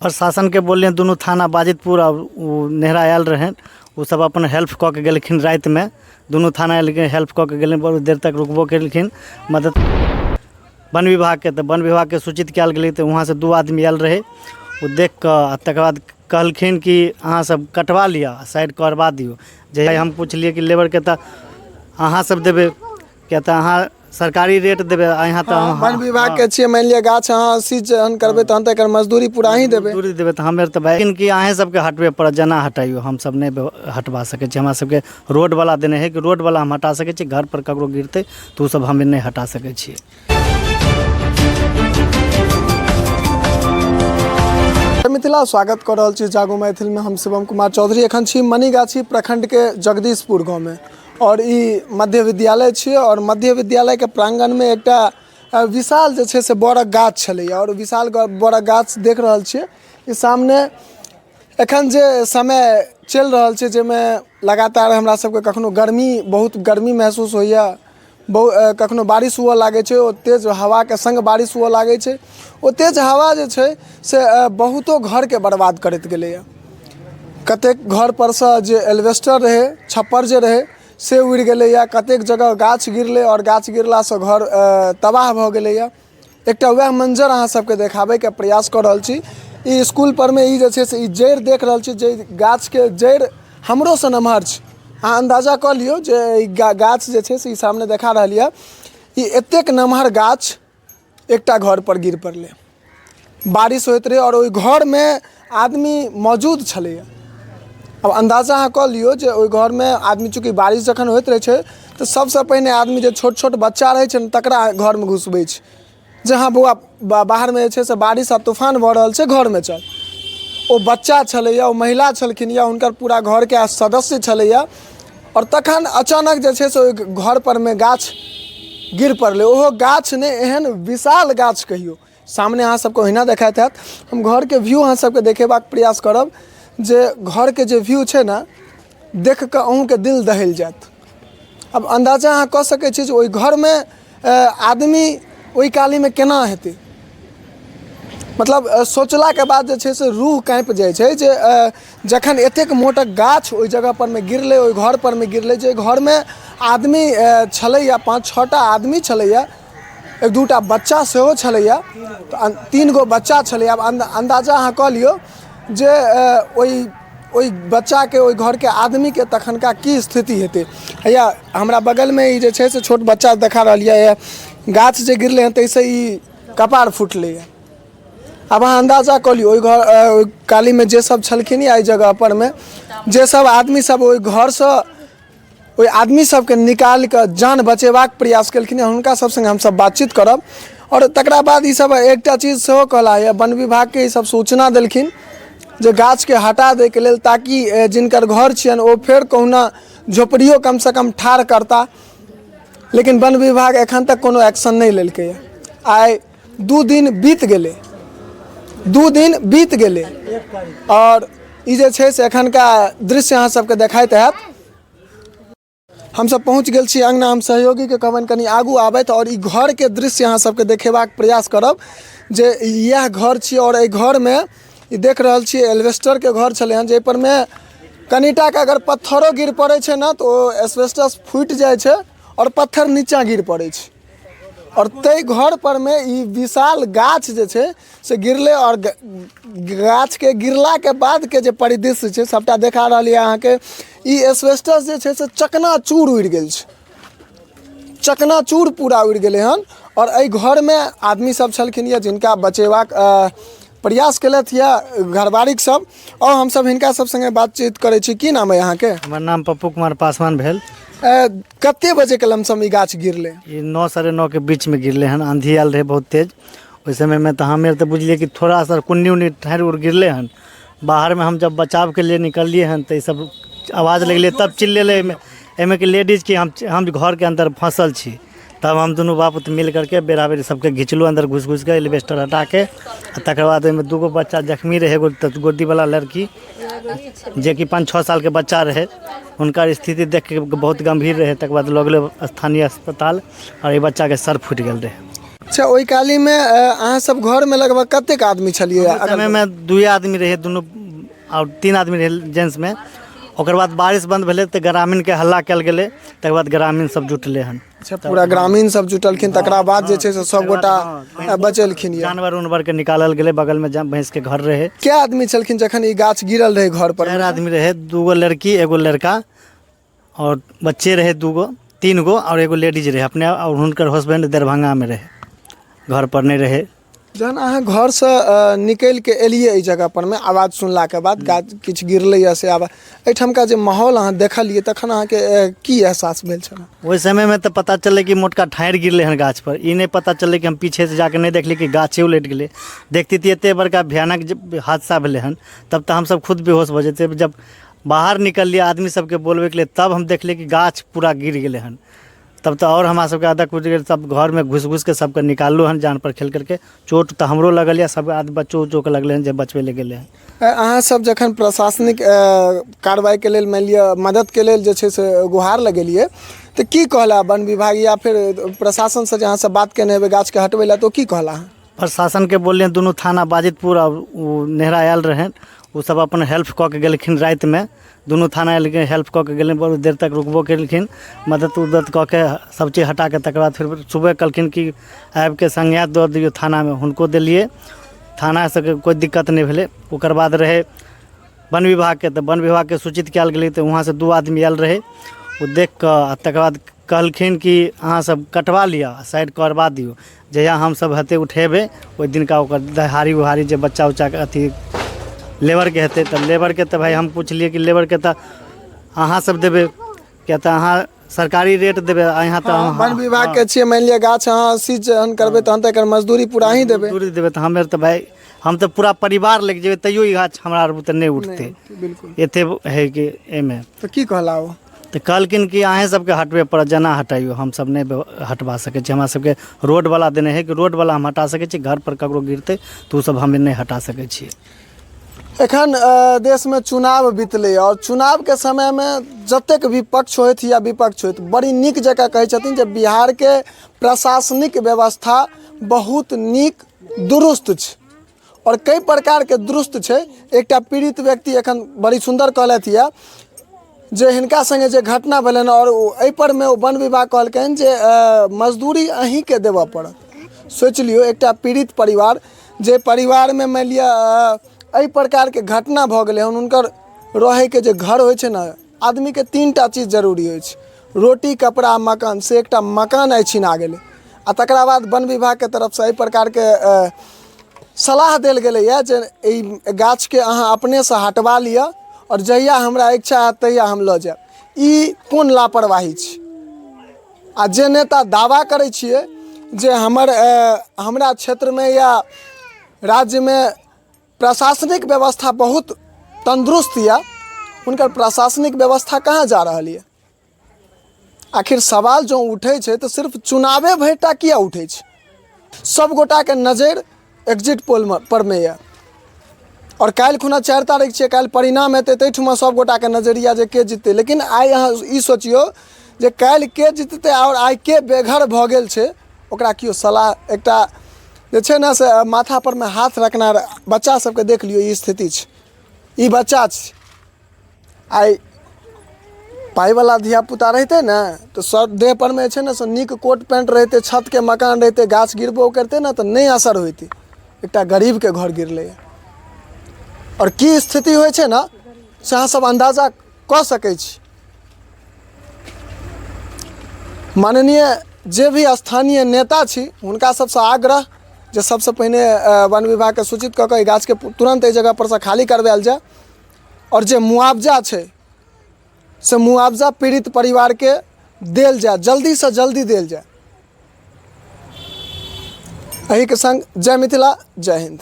प्रशासन के बोलिए दोनों थाना बाजितपुर और नेहरा आयल रहे, वो सब अपन हेल्प कऽ के गेलखिन। रात में दोनों थाना एलखिन, हेल्प कऽ के गेलखिन, बहुत देर तक रुकबो केलखिन मदद। वन विभाग के तो वन विभाग के सूचित कयल गेलै, तो वहाँ से 2 आदमी आयल रहे, वो देख कऽ तकर बाद कहलखिन कि अहाँ सब कटवा लिअ, साइड करवा दियो। जे हम पूछलिए कि लेबर के तो अहाँ सब देवे, क्या तो अहाँ सरकारी रेट देवे, यहाँ तो वन विभाग के छिए। मान लिया गाछ अहाँ सीज करबे तहन तक मजदूरी पूरा ही देवे, मजदूरी देवे। तो हमें तो भाई कि अहें सबके हटबे पड़त, जना हटाइयो, हम सब नहीं हटवा सके छी। हमरा सबके रोड वाला देने है कि रोड वाला हम हटा सके छी, घर पर ककरो गिरते तो सब हमें नहीं हटा सके छी। मिथिला स्वागत कर रहल छी जागो मैथिल में। हम शिवम कुमार चौधरी एखन छी मनीगाछी प्रखंड के जगदीशपुर गाँव में, और ई मध्य विद्यालय छे। और मध्य विद्यालय के प्रांगण में एकटा विशाल जे छे से बड़ा गाछ छले, और विशाल बड़ा गाछ देख रहल छे। ई सामने एखन जे समय चल रहल छे, जेमे लगातार हमरा सबके कखनो बहुत गर्मी महसूस होइया, कखनो बारिश हुआ लागे छे, ओ तेज हवा के संग बारिश हुआ लागे छे। ओ तेज हवा जे छे से बहुतो घर के बर्बाद करत गेले। कतेक घर पर से जे एल्वेस्टर रहे, छप्पर जे रहे से उड़ गए, या कतेक जगह गाछ गिरले, और गाछ गिरला से घर तबाह भ गए। एकटा वह मंजर अहाँ सबके देखाबे के प्रयास कर रहल छी। ई स्कूल पर में ई जे छे से ई जड़ देख रहल छी, जे गाछ के जड़ हमरो से नमहर छे। अहाँ अंदाजा कर लियो जे गाछ जे छे से ई सामने देखा रहल यऽ, ई एतेक नमहर गाछ एकटा घर पर गिर पड़ले। बारिश होइत रहे और ओई घर में आदमी मौजूद छले। अब अंदाजा अहाँ कऽ लियो जे ओई घर में आदमी, चूँकि बारिश जखन होइत रहे छे तो सबसे पहिने आदमी जे छोट छोट बच्चा रहे छे तकरा घर में घुसबै छे, जे हाँ बौआ बाहर में जे छे से बारिश आ तूफान भऽ रहल छे, घर में चल। ओ बच्चा छलैया, ओ महिला छलखिन या हुनकर पूरा घर के सदस्य छलैया, और तखन अचानक जे छे से ओई घर पर में गाछ गिर पड़ले। ओहो गाछ ने एहन विशाल गाछ कहियो। सामने अहाँ सबको ओहिना देखाइत हैत। हम घर के व्यू अहाँ सबके देखेबाक प्रयास करब, जे घर के जे व्यू छे ना, देख के अहूँ के दिल दहल जात। अब अंदाजा अहाँ कऽ सकै छी जे ओई घर में आदमी ओई काली में केना हेतै। मतलब सोचला के बाद जे छे से रूह काँपि जाइ छै, जे जखन एतेक मोटक गाछ ओई जगह पर में गिरले, ओई घर पर में गिरले, जे घर में आदमी छलैया, 5-6टा आदमी छलैया, 1-2टा बच्चा सेहो छलैया, तो 3 गो बच्चा छलैया। अब अंदाजा अहाँ कऽ लियो जे ओई बच्चा के, ओई घर के आदमी के तखनका की स्थिति हेतै। या हमरा बगल में ई जे छे से छोट बच्चा देखा रहल यऽ, गाछ जे गिरले हैं तैसे ई कपार फुटले। अब अहाँ अंदाजा कऽ लियो ओई घर काली में जे सब छलखिन या एहि जगह पर में जे सब आदमी सब ओई घर से ओई आदमी सबके निकाल के जान बचेबाक प्रयास केलखिन, हुनका सब संगे हम सब बातचीत करब। और तकरा बाद ई सब एकटा चीज सेहो कहला है, वन विभाग के ई सब सूचना देलखिन जे गाछ के हटा दे के लेल, ताकि जिनकर घर छियन ओ फेर कहुना झोपड़ियो कम से कम ठाढ़ करता। लेकिन वन विभाग एखन तक कोनो एक्शन नहीं लेलकै। आइ 2 दिन बीत गेले, 2 दिन बीत गेले, और ई जे छे से एखन का दृश्य अहाँ सबके देखाइत हैत। हम सब पहुँच गेल छी अंगना। हम सहयोगी के कहबन कनी आगू आबैत, और ई घर के दृश्य अहाँ सबके देखेबाक प्रयास करब, जे यह घर छी। और एहि घर में ई देख रहल छी एल्वेस्टर के घर छले हन, जे पर में कनीटा के अगर पत्थरो गिर पड़े छे ना तो एस्बेस्टस फूट जाए छे और पत्थर नीचा गिर पड़े छे। और तै घर पर में ई विशाल गाछ जे छे से गिरले, और गाछ के गिरला के बाद के जे परिदृश्य छे सबटा देखा रहल है अहाँ के। ई एस्बेस्टस जे छे से चकनाचूर उड़ गेल छे, चकनाचूर पूरा उड़ गेले हन। और एहि घर में आदमी सब छलखिन या जिनका बचेबाक प्रयास केलथि या घरवारिक सब, और हम सब हिनका सब संगे बातचीत करे छी। की नाम है यहाँ के? हमर नाम पप्पू कुमार पासवान भेल। कते बजे के लमसम ई गाछ गिरले? ये 9-9:30 के बीच में गिरले हन। आंधी आयल रहे बहुत तेज, उस समय में तो हमें तो बुझलिए कि थोड़ा सा कुन्नी ठाढ़ उड़ गिरले हन। बाहर में हम जब बचाव के लिए निकलिए हन तो ये सब आवाज़ लगले, तब चिल्ले एमे के लेडीज की हम घर के अंदर फंसल छी। तब हम दोनों बाप मिल करके बेराबेरी सबके घिचलो अंदर, घुस के एलिवेस्टर हटा के। तकर बाद में 2 गो बच्चा जख्मी रहे, एगो गोदी वाला लड़की जे कि 5-6 साल के बच्चा रहे, उनका स्थिति देख के बहुत गंभीर रहे। तक बाद लग स्थानीय अस्पताल, और ये बच्चा के सर फूट गल रहे। अच्छा, ओहि काली में अहाँ सब घर में लगभग कतेक आदमी छलिए? उस समय में 2 आदमी रहे, दोनों और 3 आदमी रहे जेंट्स में। ओकर बाद बारिश बंद भेले तो ग्रामीण के हल्ला कल गेले, तकर बाद ग्रामीण सब जुटले हन। अच्छा, पूरा ग्रामीण सब जुटलखिन, तकरा बाद जे छै से सब गोटा बचलखिन। जानवर उनवर के निकालल गेले, बगल में भैंस के घर रहे। क्या आदमी छलखिन जखन ई गाछ गिरल रहे घर पर? 4 आदमी रहे, 2 गो लड़की, एगो लड़का और बच्चे रहे 2 गो, 3 गो और एगो लेडीज रहे अपने, और हुनकर हस्बैंड दरभंगा में रहे, घर पर नहीं रहे। जहन अहाँ घर से निकल के एलिए एहि जगह पर में आवाज सुनला के बाद गाछ किछ गिरले से आवाज, एहिठाम का जे माहौल अहाँ देखलिए तखन अहाँ के की एहसास भेल छल? वही समय में तो पता चले कि मोटका ठाढ़ गिरले हन गाछ पर। ई नहीं पता चले कि हम पीछे से जाके नहीं देखली कि गाछे उलट गेले। देखती थी एते बड़का भयानक हादसा भेले हन, तब तो हम सब खुद बेहोश हो जेते। जब बाहर निकल लिया आदमी सबके बोलबे के लिए, तब हम देखले कि गाछ पूरा गिर गेले हन। तब तो और हमारा सबके आधा कुछ सब घर में घुस घुस के सबके निकाललो हन जान पर खेल करके। चोट तो हमरो लगल या सब आदमी बच्चों उच्चों के लगले हन, जे बचवे ले गेले हैं। अहाँ सब जखन प्रशासनिक कार्रवाई के लेल मान लिअ मदद के लेल जे छै से गुहार लगेलिए, तो की कहला वन विभाग या फिर प्रशासन से जहाँ से बात केने हेबै गाछ के हटबै ला, तो की कहला? प्रशासन के बोलिए दोनों थाना बाजितपुर और नेहरा आयल रहे, वो सब अपन हेल्प कऽ के गेलखिन। रात में दोनों थाना एलखिन, हेल्प कऽ के गेलखिन, बहुत देर तक रुकबो केलखिन, मदद उदद कऽ के सब चीज हटा के। तकर बाद फिर सुबह कहलखिन कि आबि के संज्ञा दऽ दियौ थाना में, हुनको देलिए। थाना से कोई दिक्कत नहीं भेले। ओकर बाद रहे वन विभाग के, तो वन विभाग के सूचित कयल गेलै, तो वहाँ से 2 आदमी आयल रहे। वो देख कऽ तकर बाद कहलखिन कि अहाँ सब कटवा लिअ, साइड करवा दियौ, जहिया हम सब हेतै उठेबै ओहि दिनका ओकर दहाड़ी उहाड़ी जे बच्चा उच्चा के अथी लेबर के हेतै। तऽ लेबर के तो भाई हम पूछलिए कि लेबर के तो अहाँ सब देबै, क्या तो अहाँ सरकारी रेट देबै? यहाँ तो वन विभाग के छियै, मान लिअ गाछ अहाँ सीजन करबै तहन तऽ एकर मजदूरी पूरा ही देबै। मजदूरी देबै तो हमें तो भाई हम तो पूरा परिवार लेके जेबै, तैयो ई गाछ हमरा आर बुते नहीं उठते। बिल्कुल एते है कि एमे तो की कहला वो? तो कहलखिन कि अहें सबके हटबे पड़त, जना हटाइयो, हम सब नहीं हटवा सके छी। हमरा सबके रोड वाला देने है कि रोड वाला हम हटा सके छी, घर पर ककरो गिरते तो उ सब हमें नहीं हटा सके छी। एखन देश में चुनाव बीतले और चुनाव के समय में जतेक भी पक्ष होइत या विपक्ष होइत, बड़ी नीक जगह कहै छथिन जे बिहार के प्रशासनिक व्यवस्था बहुत नीक दुरुस्त छै और कई प्रकार के दुरुस्त छै। एकटा पीड़ित व्यक्ति एखन बड़ी सुंदर कहलथि है जे हिनका संगे जे घटना भेलन और एहि पर में वन विभाग कहलकनि जे मजदूरी अहीं के देबऽ पड़त। सोचि लियौ एकटा पीड़ित परिवार, जे परिवार में मान लिअ एहि प्रकार के घटना भऽ गेलै हन, हुनकर रहे के जे घर होइ छै ने, आदमी के 3टा चीज जरूरी होइ छै, रोटी कपड़ा मकान। से एकटा मकान आइ छिना गेलै आ तकरा बाद वन विभाग के तरफ से एहि प्रकार के सलाह देल गेलै है जे ई गाछ के अहाँ अपने से हटवा लिअ और जहिया हमरा इच्छा हैत तहिया हम लऽ जायब। ई कोन लापरवाही छै? आ जे नेता दावा करै छियै जे हमरा क्षेत्र में या राज्य में प्रशासनिक व्यवस्था बहुत तंदुरुस्त या, हुनकर प्रशासनिक व्यवस्था कहाँ जा रहा है? आखिर सवाल जो उठे छै तो सिर्फ चुनावे भरिटा किया उठे छै? सब गोटा के नजर एग्जिट पोल पर में या, और काल्हि खुना 4 तारीख छै, काल्हि परिणाम हेतै, ताहिठमा सब गोटा के नजरिया जे के जीततै। लेकिन आइ अहाँ ई सोचियो जे काल्हि के जीततै और आइ के बेघर भऽ गेल छै, ओकरा कियो सलाह एकटा जे छै ना से माथा पर में हाथ रखना। बच्चा सबके देख लियो, ई स्थिति छै, ई बच्चा छै। आइ पाई वाला धिया पुता रहते ना तो सब देह पर में छै ना से नीक कोट पैंट रहते, छत के मकान रहते, गाछ गिरबो करते ना तो नहीं असर होती। एकटा गरीब के घर गिरले और की स्थिति होइ छै ना से अहाँ सब अंदाजा कऽ सकै छी। माननीय जे भी स्थानीय नेता छी, हुनका सबसे आग्रह जे सबसे पहिने वन विभाग के सूचित कऽ के गाछ के तुरंत एहि जगह पर से खाली करवायल जाए और जे मुआवजा छै से मुआवजा पीड़ित परिवार के देल जाए, जल्दी से जल्दी देल जाए। एही के संग जय मिथिला, जय हिंद।